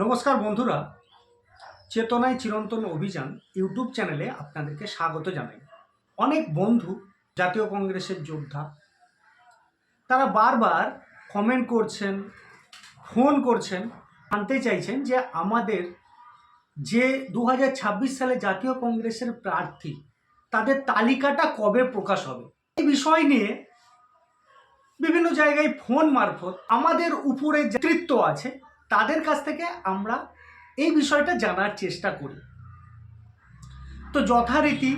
নমস্কার বন্ধুরা, চেতনায় চিরন্তন অভিযান ইউটিউব চ্যানেলে আপনাদেরকে স্বাগত জানাই। অনেক বন্ধু জাতীয় কংগ্রেসের যোদ্ধা তারা বারবার কমেন্ট করছেন, ফোন করছেন, জানতে চাইছেন যে আমাদের যে 2026 সালে জাতীয় কংগ্রেসের প্রার্থী তাদের তালিকাটা কবে প্রকাশ হবে। এই বিষয় নিয়ে বিভিন্ন জায়গায় ফোন মারফত আমাদের উপরে যে নেতৃত্ব আছে তাদের কাছ থেকে আমরা এই বিষয়টা জানার চেষ্টা করি। তো যথারীতি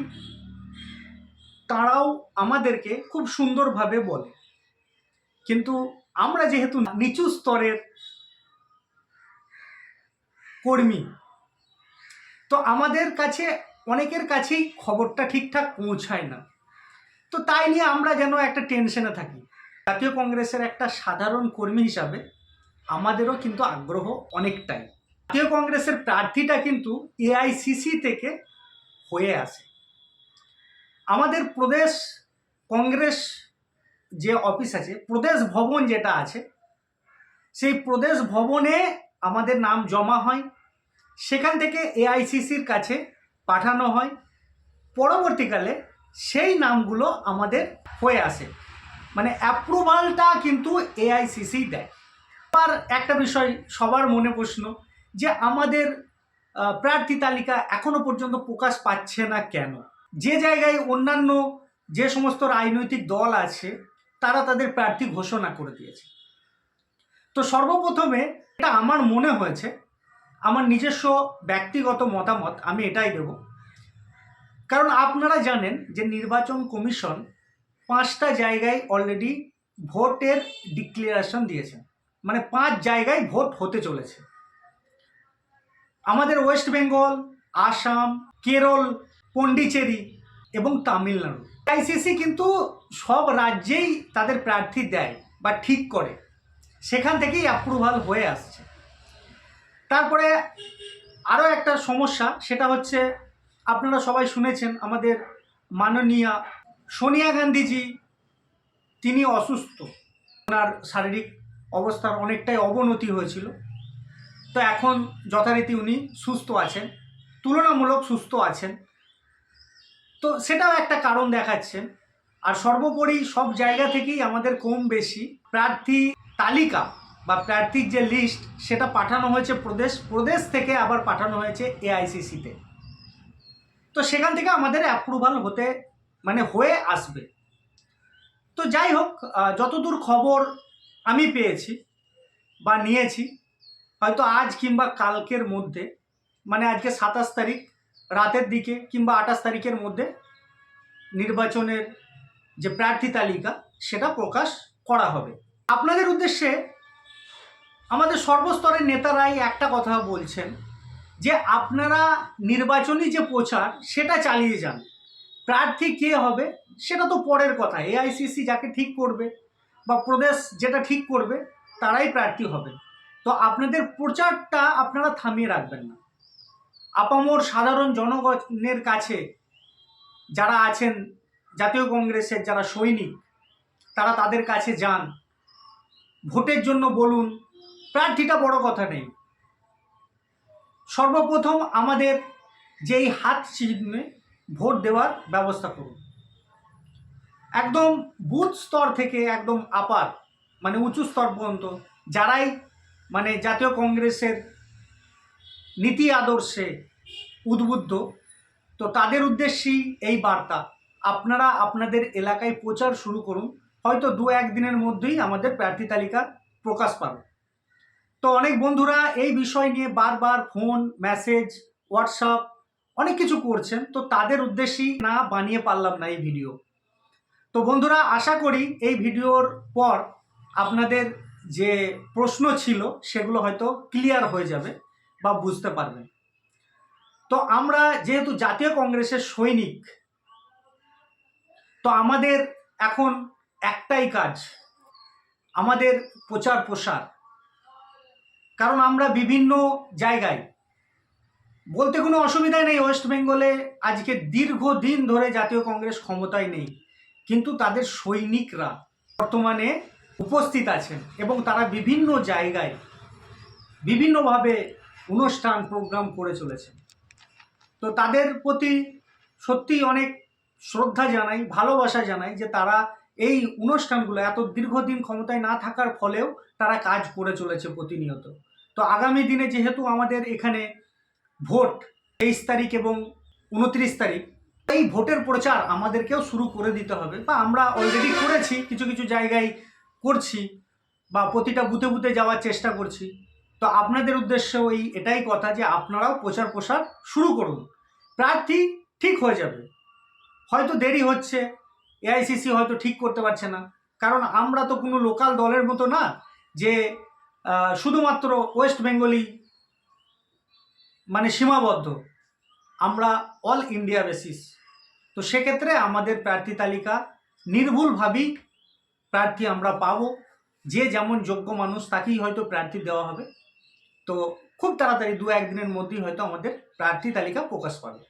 তারাও আমাদেরকে খুব সুন্দরভাবে বলে, কিন্তু আমরা যেহেতু নিচু স্তরের কর্মী, তো আমাদের কাছে অনেকের কাছেই খবরটা ঠিকঠাক পৌঁছায় না। তো তাই নিয়ে আমরা যেন একটা টেনশনে থাকি। জাতীয় কংগ্রেসের একটা সাধারণ কর্মী হিসাবে আমাদেরও কিন্তু আগ্রহ অনেকটাই। জাতীয় কংগ্রেসের প্রার্থীটা কিন্তু এআইসিসি থেকে হয়ে আসে। আমাদের প্রদেশ কংগ্রেস যে অফিস আছে, প্রদেশ ভবন যেটা আছে, সেই প্রদেশ ভবনে আমাদের নাম জমা হয়, সেখান থেকে এআইসিসির কাছে পাঠানো হয়। পরবর্তীকালে সেই নামগুলো আমাদের হয়ে আসে, মানে অ্যাপ্রুভালটা কিন্তু এআইসিসি দেয়। আর একটা বিষয় সবার মনে প্রশ্ন, যে আমাদের প্রার্থী তালিকা এখনো পর্যন্ত প্রকাশ পাচ্ছে না কেন? যে জায়গায় অন্যান্য যে সমস্ত রাজনৈতিক দল আছে তারা তাদের প্রার্থী ঘোষণা করে দিয়েছে। তো সর্বপ্রথমে এটা আমার মনে হয়েছে, আমার নিজস্ব ব্যক্তিগত মতামত আমি এটাই দেব। কারণ আপনারা জানেন যে নির্বাচন কমিশন 5টা জায়গায় অলরেডি ভোটের ডিক্লারেশন দিয়েছে, মানে 5 জায়গায় ভোট হতে চলেছে। আমাদের ওয়েস্ট বেঙ্গল, আসাম, কেরল, পন্ডিচেরি এবং তামিলনাড়ু। আইসিসি কিন্তু সব রাজ্যেই তাদের প্রার্থী দেয় বা ঠিক করে, সেখান থেকেই অ্যাপ্রুভাল হয়ে আসছে। তারপরে আরও একটা সমস্যা, সেটা হচ্ছে আপনারা সবাই শুনেছেন আমাদের মাননীয়া সোনিয়া গান্ধীজি তিনি অসুস্থ, ওনার শারীরিক অবস্থার অনেকটাই অবনতি হয়েছিল। তো এখন যথারীতি উনি সুস্থ আছেন, তুলনামূলক সুস্থ আছেন। তো সেটাও একটা কারণ দেখাচ্ছেন। আর সর্বোপরি সব জায়গা থেকেই আমাদের কম বেশি প্রার্থী তালিকা বা প্রার্থীর যে লিস্ট সেটা পাঠানো হয়েছে প্রদেশ থেকে, আবার পাঠানো হয়েছে এআইসিসিতে। তো সেখান থেকে আমাদের অ্যাপ্রুভাল হয়ে আসবে। তো যাই হোক, যতদূর খবর আমি পেয়েছি বা নিয়েছি, হয়তো আজ কিংবা কালকের মধ্যে, মানে আজকে 27 তারিখ রাতের দিকে কিংবা 28 তারিখের মধ্যে নির্বাচনের যে প্রার্থী তালিকা সেটা প্রকাশ করা হবে। আপনাদের উদ্দেশ্যে আমাদের সর্বস্তরের নেতারাই একটা কথা বলছেন, যে আপনারা নির্বাচনী যে প্রচার সেটা চালিয়ে যান, প্রার্থী কে হবে সেটা তো পরের কথা, এআইসিসি যাকে ঠিক করবে বা প্রদেশ যেটা ঠিক করবে তারাই প্রার্থী হবে। তো আপনাদের প্রচারটা আপনারা থামিয়ে রাখবেন না। আপামর সাধারণ জনগণের কাছে যারা আছেন, জাতীয় কংগ্রেসের যারা সৈনিক, তারা তাদের কাছে যান, ভোটের জন্য বলুন। প্রার্থীটা বড় কথা নেই, সর্বপ্রথম আমাদের যেই হাত চিহ্নে ভোট দেওয়ার ব্যবস্থা করুন। একদম বুথ স্তর থেকে একদম আপার মানে উঁচু স্তর পর্যন্ত যারাই মানে জাতীয় কংগ্রেসের নীতি আদর্শে উদ্বুদ্ধ, তো তাদের উদ্দেশ্যেই এই বার্তা, আপনারা আপনাদের এলাকায় প্রচার শুরু করুন। হয়তো 2-1 দিনের মধ্যেই আমাদের প্রার্থী তালিকা প্রকাশ পাবে। তো অনেক বন্ধুরা এই বিষয় নিয়ে বারবার ফোন, মেসেজ, হোয়াটসঅ্যাপ অনেক কিছু করছেন, তো তাদের উদ্দেশ্যেই না বানিয়ে পারলাম না এই ভিডিও। তো বন্ধুরা, আশা করি এই ভিডিওর পর আপনাদের যে প্রশ্ন ছিল সেগুলো হয়তো ক্লিয়ার হয়ে যাবে বা বুঝতে পারবেন। তো আমরা যেহেতু জাতীয় কংগ্রেসের সৈনিক, তো আমাদের এখন একটাই কাজ, আমাদের প্রচার প্রসার। কারণ আমরা বিভিন্ন জায়গায়, বলতে কোনো অসুবিধাই নেই, ওয়েস্ট বেঙ্গলে আজকে দীর্ঘদিন ধরে জাতীয় কংগ্রেস ক্ষমতায় নেই, কিন্তু তাদের সৈনিকরা বর্তমানে উপস্থিত আছেন এবং তারা বিভিন্ন জায়গায় বিভিন্নভাবে অনুষ্ঠান প্রোগ্রাম করে চলেছেন। তো তাদের প্রতি সত্যি অনেক শ্রদ্ধা জানাই, ভালোবাসা জানাই যে তারা এই অনুষ্ঠানগুলো এত দীর্ঘদিন ক্ষমতায় না থাকার ফলেও তারা কাজ করে চলেছে প্রতিনিয়ত। তো আগামী দিনে যেহেতু আমাদের এখানে ভোট 23 তারিখ এবং 29 তারিখ, এই ভোটের প্রচার আমাদেরকেও শুরু করে দিতে হবে, বা আমরা অলরেডি করেছি, কিছু কিছু জায়গায় করছি, বা প্রতিটা বুথে বুথে যাওয়ার চেষ্টা করছি। তো আপনাদের উদ্দেশ্য এটাই কথা যে আপনারাও প্রচার প্রসার শুরু করুন। প্রার্থী ঠিক হয়ে যাবে, হয়তো দেরি হচ্ছে, এআইসিসি হয়তো ঠিক করতে পারছে না, কারণ আমরা তো কোনো লোকাল দলের মতো না যে শুধুমাত্র ওয়েস্ট বেঙ্গলি মানে সীমাবদ্ধ, আমরা অল ইন্ডিয়া বেসিস। তো সেক্ষেত্রে আমাদের প্রার্থী তালিকা নির্ভুলভাবেই প্রার্থী আমরা পাবো, যে যেমন যোগ্য মানুষ তাকেই হয়তো প্রার্থী দেওয়া হবে। তো খুব তাড়াতাড়ি 2-1 দিনের মধ্যেই হয়তো আমাদের প্রার্থী তালিকা প্রকাশ পাবে।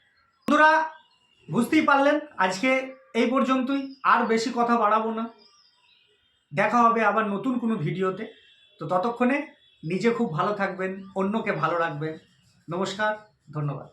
বন্ধুরা, বুঝতেই পারলেন আজকে এই পর্যন্তই, আর বেশি কথা বাড়াবো না। দেখা হবে আবার নতুন কোনো ভিডিওতে। তো ততক্ষণে নিজে খুব ভালো থাকবেন, অন্যকে ভালো রাখবেন। নমস্কার, ধন্যবাদ।